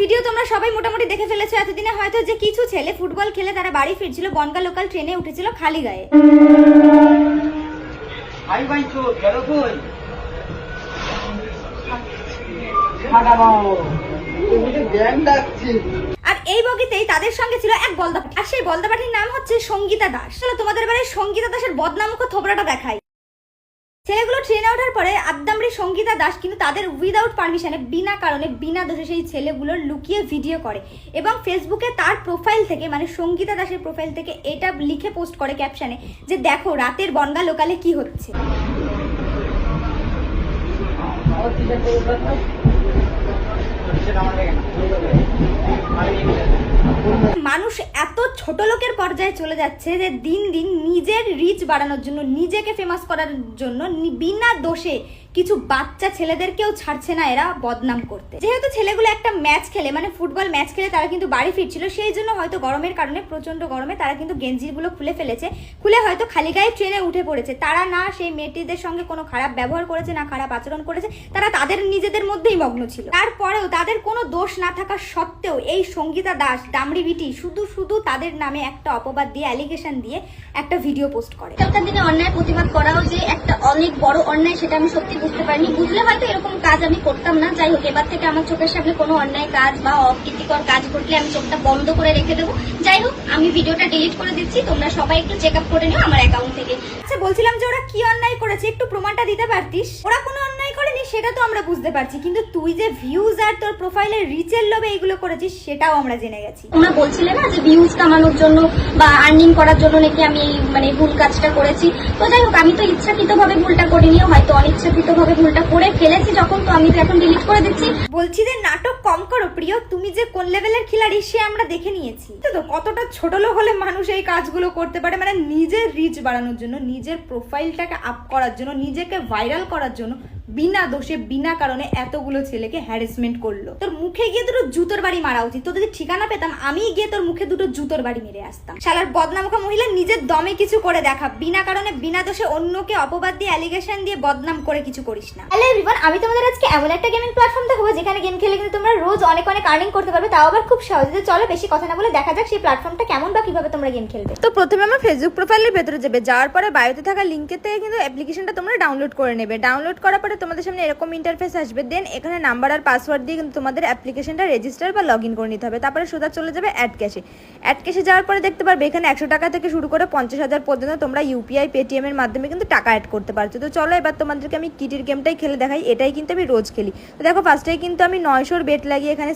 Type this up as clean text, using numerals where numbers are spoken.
Video তোমরা সবাই মোটামুটি দেখে ফেলেছো এতদিনে হয়তো, যে কিছু ছেলে ফুটবল খেলে তারা বাড়ি ফিরছিল, বনগা লোকাল ট্রেনে উঠেছিল খালি গায়ে। আর এই বগিতেই তাদের সঙ্গে ছিল এক বলদাপাটি, আর সেই বলদাপাটির নাম হচ্ছে সঙ্গীতা দাস। চলো তোমাদের বাড়ির সঙ্গীতা দাসের বদনামুখ থোবড়াটা দেখাই। ছেলেগুলো ট্রেনে ওঠার পরে আদ্দামরি সঙ্গীতা দাস কিন্তু তাদের উইদাউট পারমিশনে বিনা কারণে বিনা দোষে সেই ছেলেগুলোর লুকিয়ে ভিডিও করে এবং ফেসবুকে তার প্রোফাইল থেকে, মানে সঙ্গীতা দাসের প্রোফাইল থেকে এটা লিখে পোস্ট করে ক্যাপশনে যে দেখো রাতের বনগা লোকালে কি হচ্ছে। মানুষ এত ছোট লোকের পর্যায়ে চলে যাচ্ছে যে দিন দিন নিজের রিচ বাড়ানোর জন্য, নিজেকে ফেমাস করার জন্য বিনা দোষে কিছু বাচ্চা ছেলেদেরকেও ছাড়ছে না এরা বদনাম করতে। যেহেতু ছেলেগুলো একটা ম্যাচ খেলে, মানে ফুটবল ম্যাচ খেলে তারা কিন্তু বাড়ি ফিরছিল, সেই জন্য হয়তো গরমের কারণে, প্রচন্ড গরমে তারা কিন্তু গেঞ্জিগুলো খুলে ফেলেছে, খুলে হয়তো খালি গায়ে ট্রেনে উঠে পড়েছে। তারা না সেই মেয়েটিদের সঙ্গে কোনো খারাপ ব্যবহার করেছে, না খারাপ আচরণ করেছে, তারা তাদের নিজেদের মধ্যেই মগ্ন ছিল। তারপরেও তাদের কোনো দোষ না থাকা সত্ত্বেও এই সঙ্গীতা দাস দামড়ি বিটি শুধু তাদের নামে একটা অপবাদ দিয়ে, অ্যালিগেশন দিয়ে একটা ভিডিও পোস্ট করে। একটা দিনে অন্যায় প্রতিবাদ করাও যে একটা অনেক বড় অন্যায় সেটা আমি সত্যি বুঝতে পারিনি। বুঝলে হয়তো এরকম কাজ আমি করতাম না। যাই হোক, এবার থেকে আমার চোখের সামনে কোনো অন্যায় কাজ বা অপ্রীতিকর কাজ ঘটলে আমি চোখটা বন্ধ করে রেখে দেবো। যাই হোক, আমি ভিডিওটা ডিলিট করে দিচ্ছি, তোমরা সবাই একটু চেক আপ করে নিও আমার অ্যাকাউন্ট থেকে। আচ্ছা, বলছিলাম যে ওরা কি অন্যায় করেছে একটু প্রমাণটা দিতে পারতিস। ওরা কোনো অন্যায় করেনি সেটা তো আমরা বুঝতে পারছি, কিন্তু তুই যে ভিউজ আর তোর প্রোফাইলের রিচের লোভে এগুলো করেছিস সেটাও আমরা জেনে গেছি। তোমরা বলছিলে না যে ভিউজ কামানোর জন্য বা আর্নিং করার জন্য নাকি আমি এই ভুল কাজটা করেছি। তো যাই হোক, আমি তো ইচ্ছাকৃতভাবে ভুলটা করিনি, হয়তো অনিচ্ছাকৃতভাবে ভুলটা করে ফেলেছি যখন, তো আমি তো এখন ডিলিট করে দিচ্ছি। বলছি যে নাটক কম করো প্রিয়, তুমি যে কোন লেভেলের খিলাড়ি সে আমরা দেখে নিয়েছি। তো কতটা ছোট লোক হলে মানুষ এই কাজগুলো করতে পারে, মানে নিজের রিচ বাড়ানোর জন্য, নিজের প্রোফাইলটাকে আপ করার জন্য, নিজেকে ভাইরাল করার জন্য বিনা দোষে বিনা কারণে এতগুলো ছেলেকে হ্যারাসমেন্ট করলো। তোর মুখে গিয়ে দুটো জুতোর বাড়ি মারা উচিত। তোর যদি ঠিকানা পেতাম আমি গিয়ে তোর মুখে দুটো জুতোর বাড়ি মেরে আসতাম। শালার বদনামুখা মহিলা, নিজের দমে কিছু করে দেখা, বিনা কারণে বিনা দোষে অন্যকে অপবাদ দিয়ে, অ্যালিগেশন দিয়ে বদনাম করে কিছু করিস না। হ্যালো এভরিওয়ান, আমি তোমাদের আজকে এমন একটা গেমিং প্ল্যাটফর্ম দেখাবো যেখানে গেম খেলে কিন্তু তোমরা রোজ অনেক আর্নিং করতে পারবে, তাও আবার খুব সহজে। চলো বেশি কথা না বলে দেখা যাক সেই প্ল্যাটফর্মটা কেমন বা কিভাবে তোমরা গেম খেলবে। তো প্রথমে আমার ফেসবুক প্রোফাইলের ভেতরে যাবে, যাওয়ার পরে বায়োতে থাকা লিঙ্কের থেকে কিন্তু অ্যাপ্লিকেশনটা তোমরা ডাউনলোড করে নেবে। ডাউনলোড করার পরে তোমাদের সামনে এরকম ইন্টারফেস আসবে। দেন এখানে নাম্বার আর পাসওয়ার্ড দিয়ে কিন্তু তোমাদের অ্যাপ্লিকেশনটা রেজিস্টার বা লগ ইন করে নিতে হবে। তারপরে সোজা চলে যাবে অ্যাড ক্যাশে। অ্যাড ক্যাশে যাওয়ার পরে দেখতে পারবে এখানে 100 টাকা থেকে শুরু করে 50,000 পর্যন্ত তোমরা ইউপিআই, পেটিএম এর মাধ্যমে কিন্তু টাকা অ্যাড করতে পারছো। তো চলো এবার তোমাদেরকে আমি কিটির গেমটাই খেলে দেখাই। এটাই কিন্তু আমি রোজ খেলি। তো দেখো ফার্স্টেই কিন্তু আমি 900 বেট লাগিয়ে এখানে